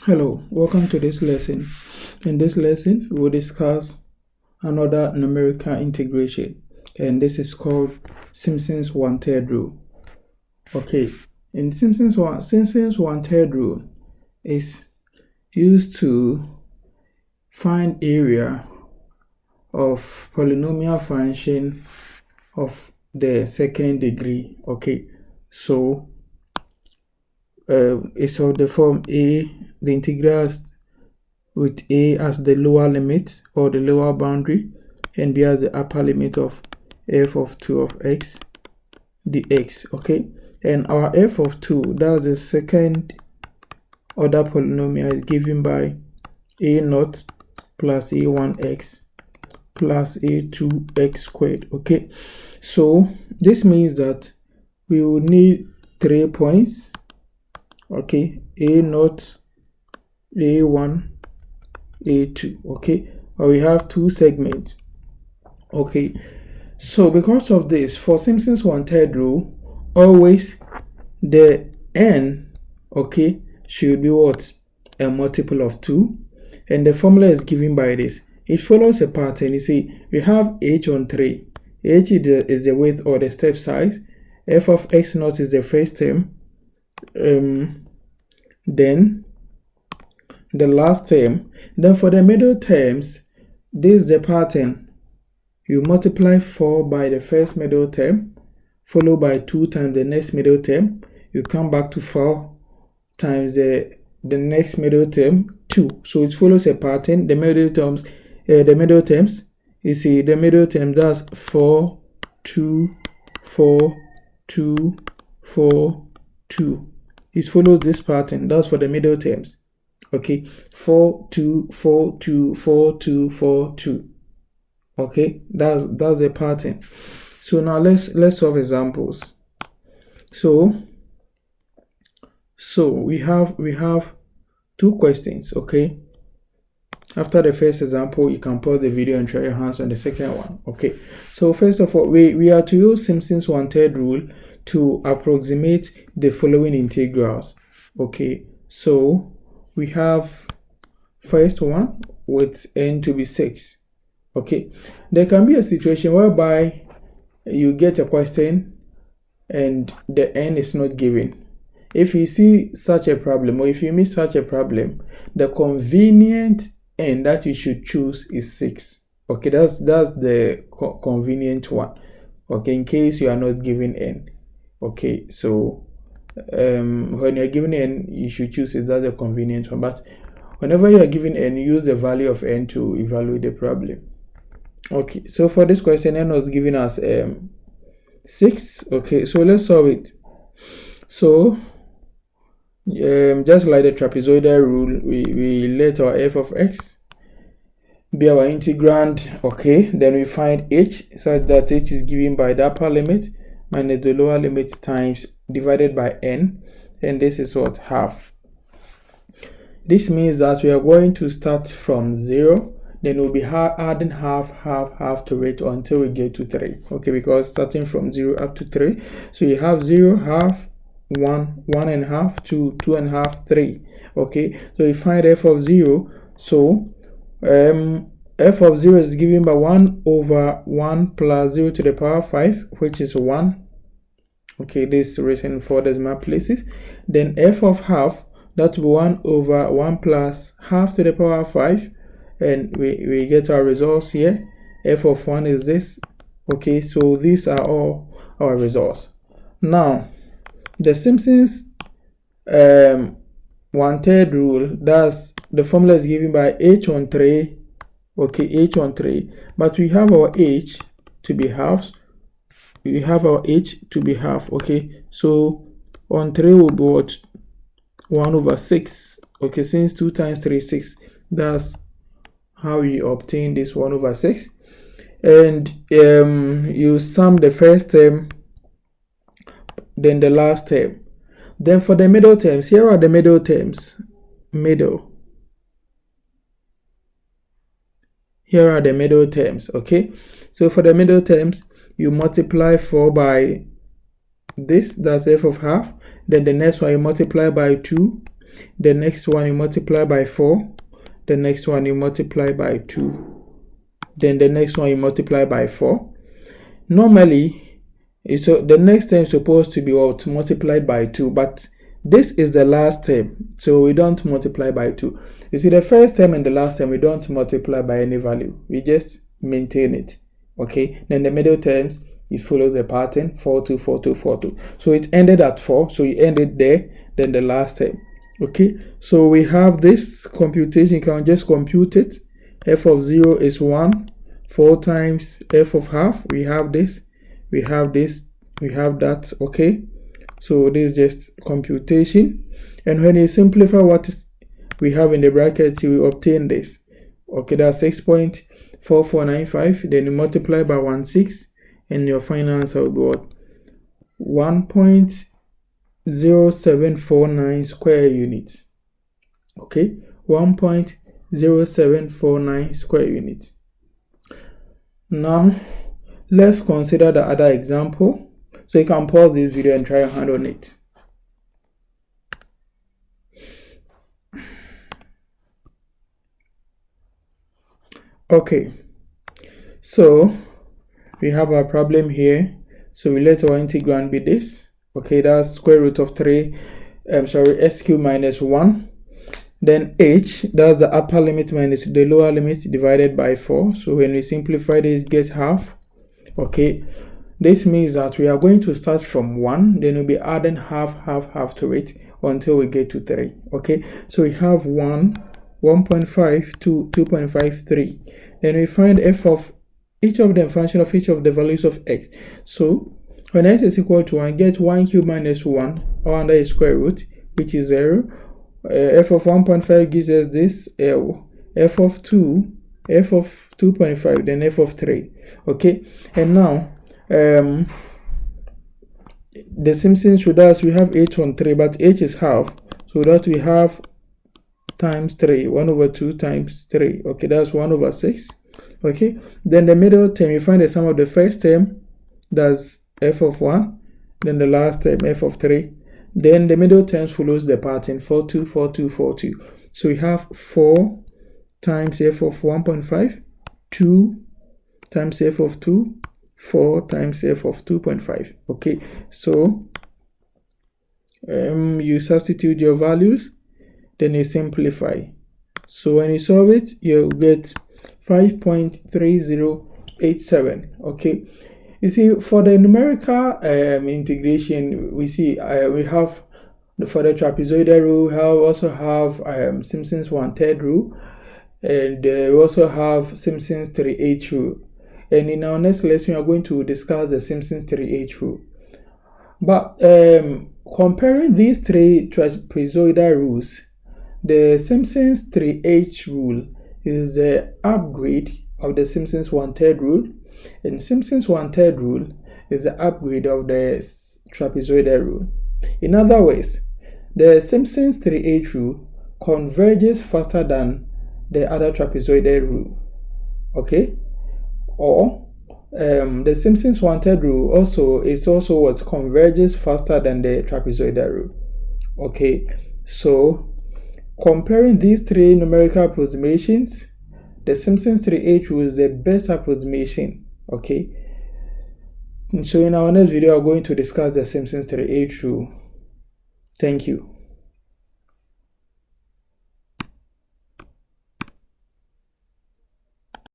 Hello, welcome to this lesson. In this lesson, we'll discuss another numerical integration, and this is called Simpson's one-third rule. Okay, in Simpson's one-third rule is used to find area of polynomial function of the second degree. Okay, so it's of the form a, the integrals with a as the lower limit or the lower boundary, and b as the upper limit of f of 2 of x dx. Okay, and our f of 2, that's the second order polynomial, is given by a0 plus a1x plus a2x squared. Okay, so this means that we will need 3 points. Okay, a0, a1, a2. Okay, but we have 2 segments. Okay, so because of this, for Simpson's one-third rule, always the n, okay, should be what? A multiple of 2, and the formula is given by this. It follows a pattern. You see, we have h on 3. H is the width or the step size. F of x0 is the first term. Then the last term. Then for the middle terms, this is the pattern. You multiply 4 by the first middle term, followed by 2 times the next middle term. You come back to 4 times the next middle term, 2. So it follows a pattern. The middle terms, you see the middle term, that's 4, 2, 4, 2, 4, 2. It follows this pattern. That's for the middle terms. Okay, 4, 2, 4, 2, 4, 2, 4, 2. Okay, that's the pattern. So now let's solve examples. So we have 2 questions. Okay, after the first example, you can pause the video and try your hands on the second one. Okay, so first of all, we are to use Simpson's one-third rule to approximate the following integrals. Okay, so we have first one with n to be 6. Okay, there can be a situation whereby you get a question and the n is not given. If you see such a problem, or if you miss such a problem, the convenient n that you should choose is 6. Okay, that's the convenient one. Okay, in case you are not given n. Okay, so when you're given n, you should choose it. That's a convenient one. But whenever you are given n, use the value of n to evaluate the problem. Okay, so for this question, n was given as 6. Okay, so let's solve it. So just like the trapezoidal rule, we let our f of x be our integrand. Okay, then we find h such that h is given by the upper limit minus the lower limit times divided by n, and this is what? Half. This means that we are going to start from 0, then we'll be adding half to it until we get to 3. Okay, because starting from 0 up to 3, so you have 0, half, 1, 1.5, 2, 2.5, 3. Okay, so you find f of 0. So f of 0 is given by 1 over 1 plus 0 to the power 5, which is 1. Okay, this is written in 4 decimal places. Then f of half, that will be 1 over 1 plus half to the power 5, and we get our results here. F of 1 is this. Okay, so these are all our results. Now, the Simpson's one-third rule, that's the formula is given by h on 3. Okay, h on 3, but we have our h to be halves. We have our h to be half. Okay, so on 3 will be what? 1 over 6. Okay, since 2 times 3 is 6, that's how we obtain this 1 over 6. And you sum the first term, then the last term. Then for the middle terms, here are the middle terms. Here are the middle terms. Okay, so for the middle terms, you multiply 4 by this, that's f of half. Then the next one you multiply by 2, The next one you multiply by 4. The next one you multiply by 2. Then the next one you multiply by 4. Normally, so the next term is supposed to be what? Multiplied by 2, but this is the last term, so we don't multiply by 2. You see, the first term and the last term, we don't multiply by any value. We just maintain it. Okay, then the middle terms, you follow the pattern 4 2 4 2 4 2. So it ended at 4, so you end it there, then the last term. Okay, so we have this computation. You can just compute it. F of 0 is 1. 4 times f of half. We have this, we have this, we have that. Okay, so this is just computation. And when you simplify what we have in the bracket, you will obtain this. Okay, that's 6.4495. Then you multiply by 16, and your final answer will be what? 1.0749 square units. Okay, 1.0749 square units. Now let's consider the other example. So you can pause this video and try your hand on it. Okay, so we have our problem here. So we let our integrand be this. Okay, that's square root of 3, s cubed minus 1. Then h, that's the upper limit minus the lower limit divided by 4. So when we simplify this, get half. Okay, this means that we are going to start from 1, then we'll be adding half to it until we get to 3. Okay, so we have 1, 1.5, 2, 2.53. Then we find f of each of them, function of each of the values of x. So when x is equal to 1, get 1 cubed minus 1 or under a square root, which is 0. F of 1.5 gives us this L. F of 2, f of 2.5, then f of 3. Okay, and now the Simpsons should us, we have h on 3, but h is half, so that we have times 3, 1 over 2 times 3. Okay, that's 1 over 6. Okay, then the middle term, you find the sum of the first term, that's f of 1, then the last term, f of 3. Then the middle terms follows the pattern 4 2 4 2 4 2. So we have 4 times f of 1.5, 2 times f of 2, 4 times f of 2.5. Okay, so you substitute your values, then you simplify. So when you solve it, you'll get 5.3087. Okay, you see, for the numerical integration, we see we have for the trapezoidal rule, we also have Simpson's 1/3 rule, and we also have Simpson's 3/8 rule. And in our next lesson, we are going to discuss the Simpson's 3/8 rule. But comparing these three trapezoidal rules, the Simpson's 3/8 rule is the upgrade of the Simpson's 1/3 rule. And Simpson's 1/3 rule is the upgrade of the trapezoidal rule. In other words, the Simpson's 3/8 rule converges faster than the other trapezoidal rule. Okay, or the Simpson's 1/3 rule is also what converges faster than the trapezoidal rule. Okay, so comparing these three numerical approximations, the Simpson's 3/8 rule is the best approximation. Okay, so in our next video, I'm going to discuss the Simpson's 3/8 rule. Thank you.